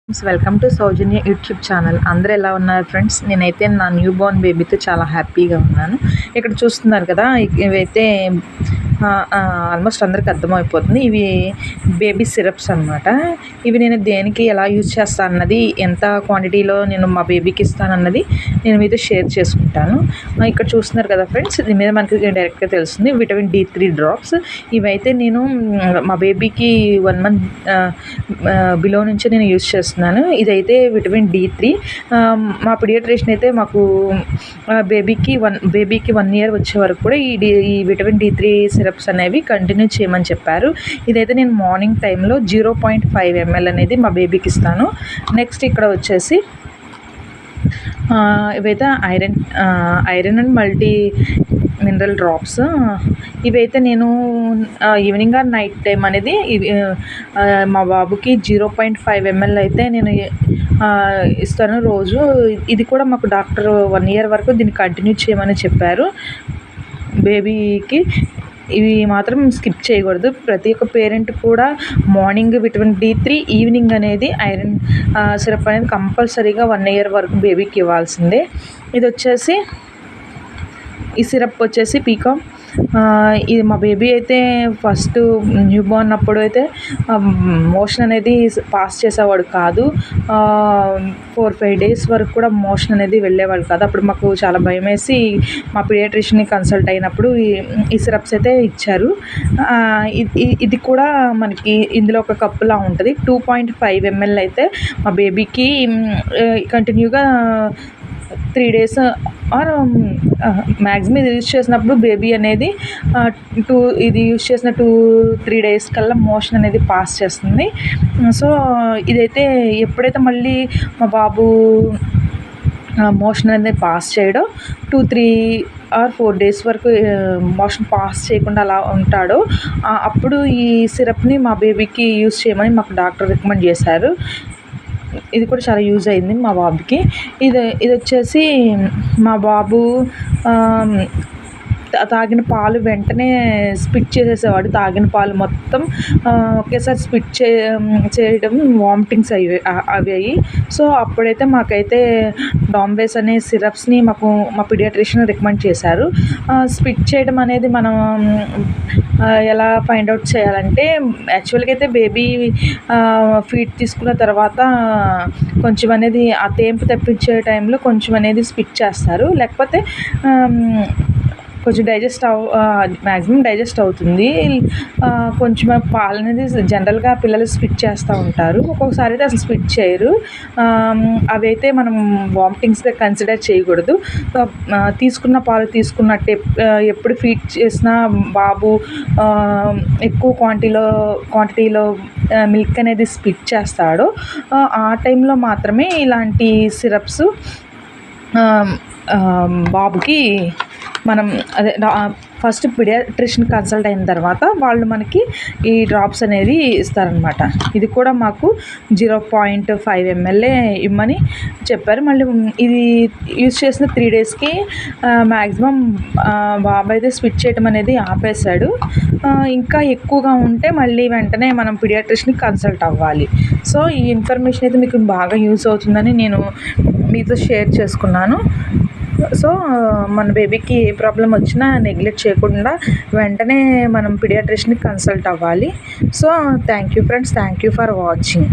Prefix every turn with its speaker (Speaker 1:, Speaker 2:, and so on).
Speaker 1: Welcome to Soujanya YouTube channel. అందరూ ఎలా ఉన్నారు ఫ్రెండ్స్? నేనైతే నా న్యూ బోర్న్ బేబీతో చాలా హ్యాపీగా ఉన్నాను. ఇక్కడ చూస్తున్నారు కదా, ఇవైతే ఆల్మోస్ట్ అందరికి అర్థమైపోతుంది. ఇవి బేబీ సిరప్స్ అనమాట. ఇవి నేను దేనికి ఎలా యూజ్ చేస్తాను అన్నది, ఎంత క్వాంటిటీలో నేను మా బేబీకి ఇస్తానన్నది నేను మీతో షేర్ చేసుకుంటాను. ఇక్కడ చూస్తున్నారు కదా ఫ్రెండ్స్, దీని మీద మనకి డైరెక్ట్గా తెలుస్తుంది విటమిన్ D3 డ్రాప్స్. ఇవైతే నేను మా బేబీకి 1 month బిలో నుంచి నేను యూజ్ చేస్తున్నాను. ఇదైతే విటమిన్ D3. మా పీడియాట్రిషియన్ అయితే మాకు బేబీకి 1 year వచ్చే వరకు కూడా ఈ విటమిన్ D3 సిరప్స్ అనేవి కంటిన్యూ చేయమని చెప్పారు. ఇదైతే నేను మార్నింగ్ టైంలో 0.5 ml అనేది మా బేబీకి ఇస్తాను. నెక్స్ట్ ఇక్కడ వచ్చేసి ఇవైతే iron and multi mineral drops. ఇవైతే నేను ఈవినింగ్ ఆర్ నైట్ టైం అనేది మా బాబుకి 0.5 ml అయితే నేను ఇస్తాను రోజు. ఇది కూడా మాకు డాక్టర్ 1 year వరకు దీన్ని కంటిన్యూ చేయమని చెప్పారు. బేబీకి ఇవి మాత్రం స్కిప్ చేయకూడదు. ప్రతి ఒక్క పేరెంట్ కూడా మార్నింగ్ విటమిన్ D3, ఈవినింగ్ అనేది ఐరన్ సిరప్ అనేది కంపల్సరీగా 1 year వరకు బేబీకి ఇవ్వాల్సిందే. ఇది వచ్చేసి ఈ సిరప్ వచ్చేసి పీకామ్. ఇది మా బేబీ అయితే ఫస్ట్ న్యూ బోర్న్ అప్పుడు అయితే మోషన్ అనేది పాస్ చేసేవాడు కాదు. 4-5 days వరకు కూడా మోషన్ అనేది వెళ్ళేవాడు కాదు. అప్పుడు మాకు చాలా భయం వేసి మా పీడియాట్రిషియన్ని కన్సల్ట్ అయినప్పుడు ఈ సిరప్స్ అయితే ఇచ్చారు. ఇది కూడా మనకి ఇందులో ఒక కప్పులా ఉంటుంది. 2.5 ml అయితే మా బేబీకి కంటిన్యూగా 3 days ఆర్ మ్యాక్సిమం ఇది యూజ్ చేసినప్పుడు బేబీ అనేది ఇది యూజ్ చేసిన 2-3 days కల్లా మోషన్ అనేది పాస్ చేస్తుంది. సో ఇదైతే ఎప్పుడైతే మళ్ళీ మా బాబు మోషన్ అనేది పాస్ చేయడం 2-3 or 4 days వరకు మోషన్ పాస్ చేయకుండా అలా ఉంటాడో అప్పుడు ఈ సిరప్ని మా బేబీకి యూజ్ చేయమని మాకు డాక్టర్ రికమెండ్ చేశారు. ఇది కూడా చాలా యూజ్ అయింది మా బాబుకి. ఇది వచ్చేసి మా బాబు తాగిన పాలు వెంటనే స్పిట్ చేసేసేవాడు. తాగిన పాలు మొత్తం ఒకేసారి స్పిట్ చేయడం, వామిటింగ్స్ అయ్యాయి. సో అప్పుడైతే మాకైతే డాంబేస్ అనే సిరప్స్ని మాకు మా పీడియాట్రిషియన్ రికమెండ్ చేశారు. స్పిట్ చేయడం అనేది మనం ఎలా ఫైండ్ అవుట్ చేయాలంటే, యాక్చువల్గా అయితే బేబీ ఫీడ్ తీసుకున్న తర్వాత కొంచెం అనేది ఆ తేంపు తెప్పించే టైంలో కొంచెం అనేది స్పిట్ చేస్తారు. లేకపోతే కొంచెం మ్యాక్సిమం డైజెస్ట్ అవుతుంది. కొంచెం పాలు అనేది జనరల్గా పిల్లలు స్పిట్ చేస్తూ ఉంటారు. ఒక్కొక్కసారి అయితే అసలు స్పిట్ చేయరు. అవి అయితే మనం వామిటింగ్స్గా కన్సిడర్ చేయకూడదు. తీసుకున్న పాలు తీసుకున్నట్టే ఎప్పుడు ఫీడ్ చేసినా బాబు ఎక్కువ క్వాంటిటీలో మిల్క్ అనేది స్పిట్ చేస్తాడో ఆ టైంలో మాత్రమే ఇలాంటి సిరప్స్ బాబుకి మనం ఫస్ట్ పీడియాట్రిషియన్ కన్సల్ట్ అయిన తర్వాత వాళ్ళు మనకి ఈ డ్రాప్స్ అనేది ఇస్తారనమాట. ఇది కూడా మాకు 0.5 ml ఇమ్మని చెప్పారు. మళ్ళీ ఇది యూజ్ చేసిన 3 daysకి మ్యాక్సిమం బాబు అయితే స్విచ్ చేయడం అనేది ఆపేశాడు. ఇంకా ఎక్కువగా ఉంటే మళ్ళీ వెంటనే మనం పీడియాట్రిషియన్ని కన్సల్ట్ అవ్వాలి. సో ఈ ఇన్ఫర్మేషన్ అయితే మీకు బాగా యూజ్ అవుతుందని నేను మీతో షేర్ చేసుకున్నాను. సో మన బేబీకి ఏ ప్రాబ్లం వచ్చినా నెగ్లెక్ట్ చేయకుండా వెంటనే మనం పీడియాట్రిషియన్ని కన్సల్ట్ అవ్వాలి. So thank you friends, thank you for watching.